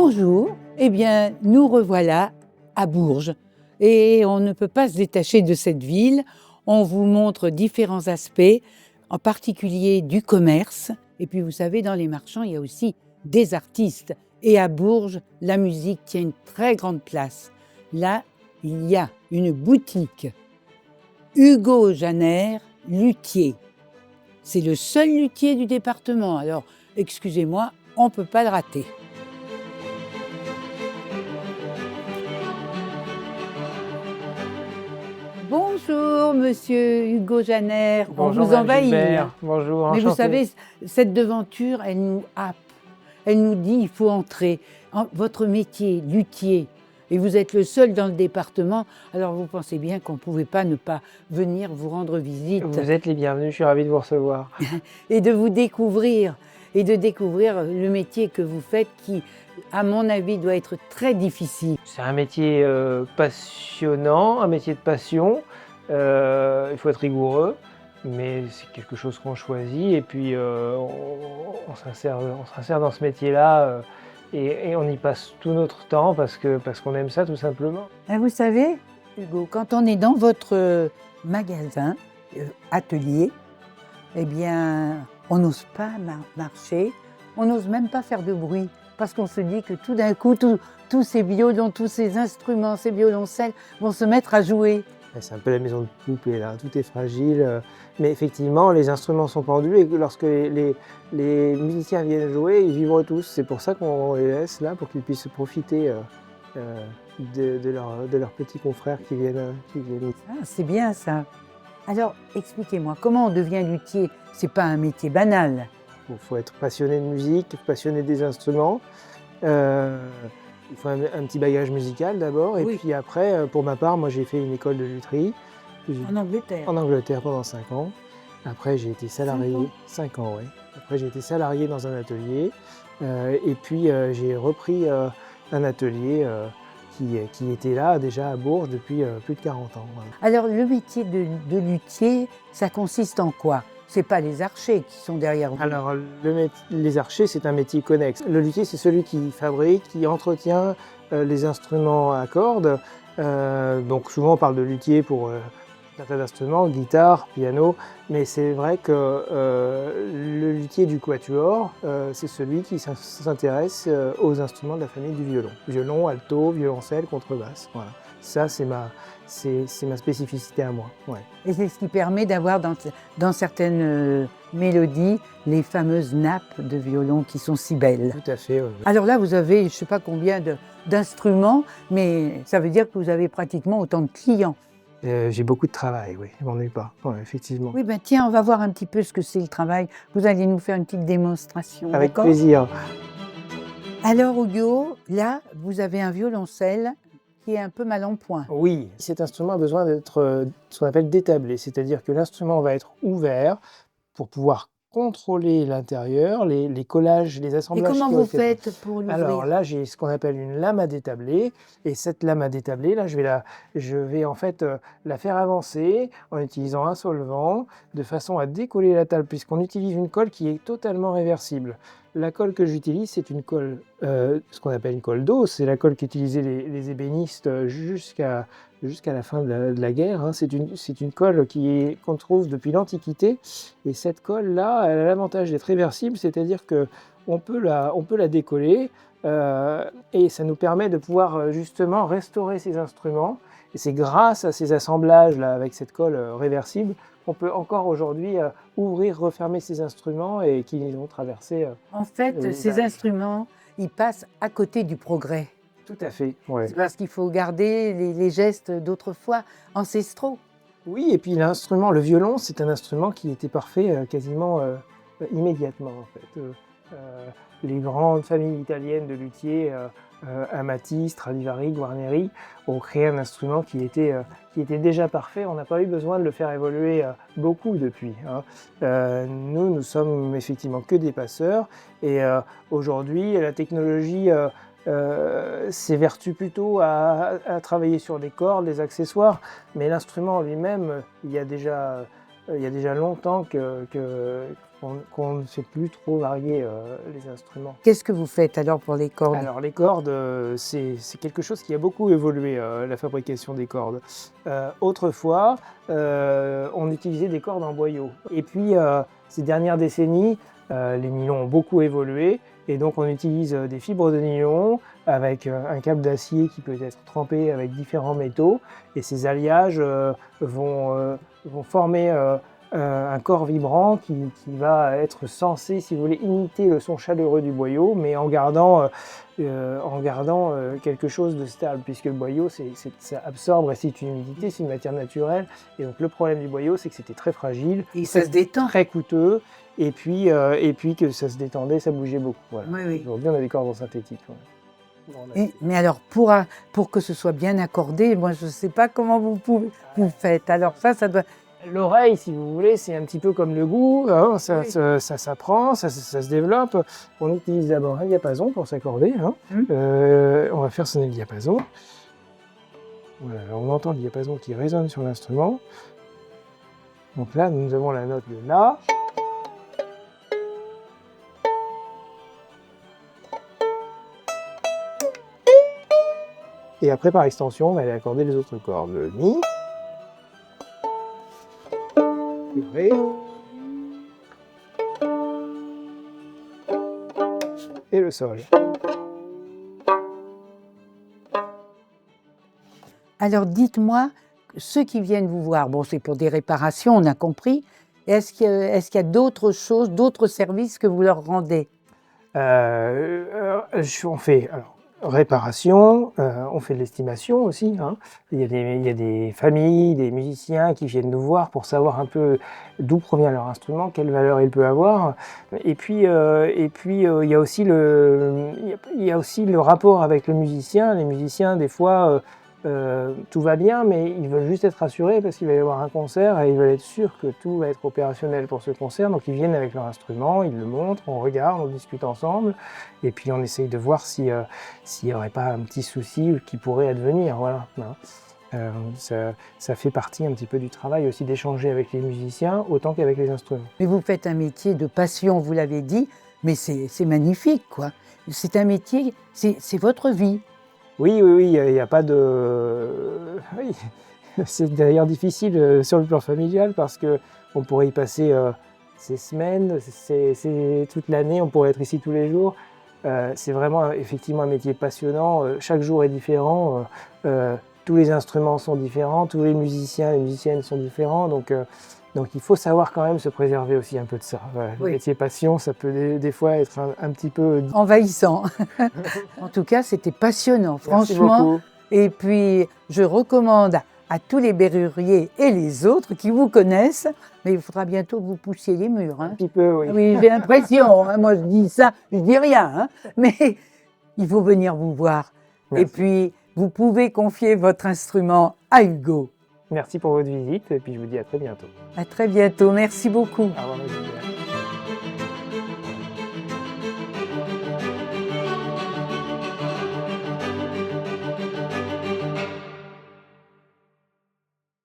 Bonjour, eh bien nous revoilà à Bourges et on ne peut pas se détacher de cette ville. On vous montre différents aspects, en particulier du commerce. Et puis vous savez, dans les marchands, il y a aussi des artistes. Et à Bourges, la musique tient une très grande place. Là, il y a une boutique Hugo Janer, luthier. C'est le seul luthier du département. Alors, excusez-moi, on ne peut pas le rater. Bonjour, monsieur Hugo Janer. Bonjour, on vous envahit. Gilbert. Bonjour, Mais enchanté. vous savez, cette devanture, elle nous happe. Elle nous dit, il faut entrer. Votre métier, luthier, et vous êtes le seul dans le département, alors vous pensez bien qu'on ne pouvait pas ne pas venir vous rendre visite. Vous êtes les bienvenus, je suis ravi de vous recevoir. Et de vous découvrir, et de découvrir le métier que vous faites qui, à mon avis, doit être très difficile. C'est un métier passionnant, un métier de passion. Il faut être rigoureux, mais c'est quelque chose qu'on choisit et puis on s'insère dans ce métier-là et on y passe tout notre temps parce qu'on aime ça tout simplement. Et vous savez, Hugo, quand on est dans votre magasin, atelier, eh bien, on n'ose pas marcher, on n'ose même pas faire de bruit, parce qu'on se dit que tout d'un coup, tous ces violons, tous ces instruments, ces violoncelles vont se mettre à jouer. C'est un peu la maison de poupée là, tout est fragile, mais effectivement les instruments sont pendus et lorsque les musiciens viennent jouer, ils vibrent tous. C'est pour ça qu'on les laisse là, pour qu'ils puissent profiter de leurs petits confrères qui viennent. Ah, c'est bien ça. Alors, expliquez-moi, comment on devient luthier? C'est pas un métier banal. Il faut être passionné de musique, passionné des instruments. Il faut un petit bagage musical d'abord, et puis après, pour ma part, moi j'ai fait une école de lutherie. En Angleterre? En Angleterre pendant 5 ans. Après j'ai été salarié. 5 ans, oui. Après j'ai été salarié dans un atelier. Et puis j'ai repris un atelier qui était là déjà à Bourges depuis plus de 40 ans. Voilà. Alors le métier de luthier, ça consiste en quoi? C'est pas les archers qui sont derrière vous. Alors, les archers, c'est un métier connexe. Le luthier, c'est celui qui fabrique, qui entretient les instruments à cordes. Donc souvent, on parle de luthier pour un tas d'instruments, guitare, piano. Mais c'est vrai que le luthier du quatuor, c'est celui qui s'intéresse aux instruments de la famille du violon. Violon, alto, violoncelle, contrebasse. Voilà. Ça, c'est ma spécificité à moi. Ouais. Et c'est ce qui permet d'avoir dans certaines mélodies les fameuses nappes de violon qui sont si belles. Tout à fait. Ouais. Alors là, vous avez je ne sais pas combien d'instruments, mais ça veut dire que vous avez pratiquement autant de clients. J'ai beaucoup de travail, oui, je m'ennuie pas, ouais, effectivement. Oui, ben tiens, on va voir un petit peu ce que c'est le travail. Vous allez nous faire une petite démonstration. Avec plaisir. Alors Hugo, là, vous avez un violoncelle qui est un peu mal en point. Oui, cet instrument a besoin d'être ce qu'on appelle détablé, c'est-à-dire que l'instrument va être ouvert pour pouvoir contrôler l'intérieur, les collages, les assemblages. Et comment vous faites pour l'ouvrir? Alors là, j'ai ce qu'on appelle une lame à détabler, et cette lame à détabler, là, je vais en fait la faire avancer en utilisant un solvant, de façon à décoller la table, puisqu'on utilise une colle qui est totalement réversible. La colle que j'utilise, c'est une colle, ce qu'on appelle une colle d'eau, c'est la colle qu'utilisaient les ébénistes jusqu'à la fin de la guerre. Hein. C'est une colle qu'on trouve depuis l'Antiquité, et cette colle-là, elle a l'avantage d'être réversible, c'est-à-dire qu'on peut la décoller, et ça nous permet de pouvoir justement restaurer ces instruments. Et c'est grâce à ces assemblages-là avec cette colle réversible qu'on peut encore aujourd'hui ouvrir, refermer ces instruments et qu'ils ont traversé. En fait, ces instruments, ils passent à côté du progrès. Tout à fait. Ouais. C'est parce qu'il faut garder les gestes d'autrefois ancestraux. Oui, et puis l'instrument, le violon, c'est un instrument qui était parfait quasiment immédiatement en fait. Les grandes familles italiennes de luthiers, Amati, Stradivari, Guarneri, ont créé un instrument qui était déjà parfait. On n'a pas eu besoin de le faire évoluer beaucoup depuis. Hein. Nous sommes effectivement que des passeurs, et aujourd'hui, la technologie s'évertue plutôt à travailler sur les cordes, les accessoires, mais l'instrument lui-même, il y a déjà longtemps qu'on ne fait plus trop varier les instruments. Qu'est-ce que vous faites alors pour les cordes? Alors les cordes, c'est quelque chose qui a beaucoup évolué, la fabrication des cordes. Autrefois, on utilisait des cordes en boyau. Et puis, ces dernières décennies, les nylons ont beaucoup évolué et donc on utilise des fibres de nylon avec un câble d'acier qui peut être trempé avec différents métaux. Et ces alliages vont former un corps vibrant qui va être censé, si vous voulez, imiter le son chaleureux du boyau, mais en gardant quelque chose de stable, puisque le boyau, ça absorbe, restitue une humidité, c'est une matière naturelle. Et donc le problème du boyau, c'est que c'était très fragile, Et ça se détend. très coûteux, et puis que ça se détendait, ça bougeait beaucoup. Voilà. Oui, oui. Aujourd'hui, on a des cordes en synthétique. Ouais. Mais alors, pour que ce soit bien accordé, moi, je ne sais pas comment vous faites. Alors ça doit... L'oreille, si vous voulez, c'est un petit peu comme le goût, hein, ça, Oui. ça s'apprend, ça se développe. On utilise d'abord un diapason pour s'accorder. Hein. On va faire sonner le diapason. Voilà, alors on entend le diapason qui résonne sur l'instrument. Donc là, nous avons la note de La. Et après, par extension, on va aller accorder les autres cordes. Le Mi. Le Ré. Et le Sol. Alors dites-moi, ceux qui viennent vous voir, bon c'est pour des réparations, on a compris, est-ce qu'il y a d'autres choses, d'autres services que vous leur rendez? On fait réparation, on fait de l'estimation aussi. Hein. Il y a des familles, des musiciens qui viennent nous voir pour savoir un peu d'où provient leur instrument, quelle valeur il peut avoir. Et puis il y a aussi le rapport avec le musicien. Les musiciens, des fois, tout va bien, mais ils veulent juste être rassurés parce qu'il va y avoir un concert et ils veulent être sûrs que tout va être opérationnel pour ce concert. Donc ils viennent avec leur instrument, ils le montrent, on regarde, on discute ensemble et puis on essaye de voir s'il n'y aurait pas un petit souci qui pourrait advenir. Voilà. Ça fait partie un petit peu du travail aussi d'échanger avec les musiciens autant qu'avec les instruments. Mais vous faites un métier de passion, vous l'avez dit, mais c'est magnifique, quoi. C'est un métier, c'est votre vie. Oui, il n'y a pas de... Oui. C'est d'ailleurs difficile sur le plan familial parce qu'on pourrait y passer ces semaines, c'est toute l'année, on pourrait être ici tous les jours. C'est vraiment effectivement un métier passionnant, chaque jour est différent, tous les instruments sont différents, tous les musiciens et musiciennes sont différents, donc il faut savoir quand même se préserver aussi un peu de ça. Voilà. Oui. Le métier passion, ça peut des fois être un petit peu... Envahissant. En tout cas, c'était passionnant, Merci franchement. beaucoup. Et puis, je recommande à tous les berruriers et les autres qui vous connaissent, mais il faudra bientôt que vous poussiez les murs. Un Hein. petit peu, oui. Oui, j'ai l'impression. Hein. Moi, je dis ça, je dis rien. Hein. Mais il faut venir vous voir. Merci. Et puis, vous pouvez confier votre instrument à Hugo. Merci pour votre visite et puis je vous dis à très bientôt. À très bientôt. Merci beaucoup. Au revoir, Marie-Julienne.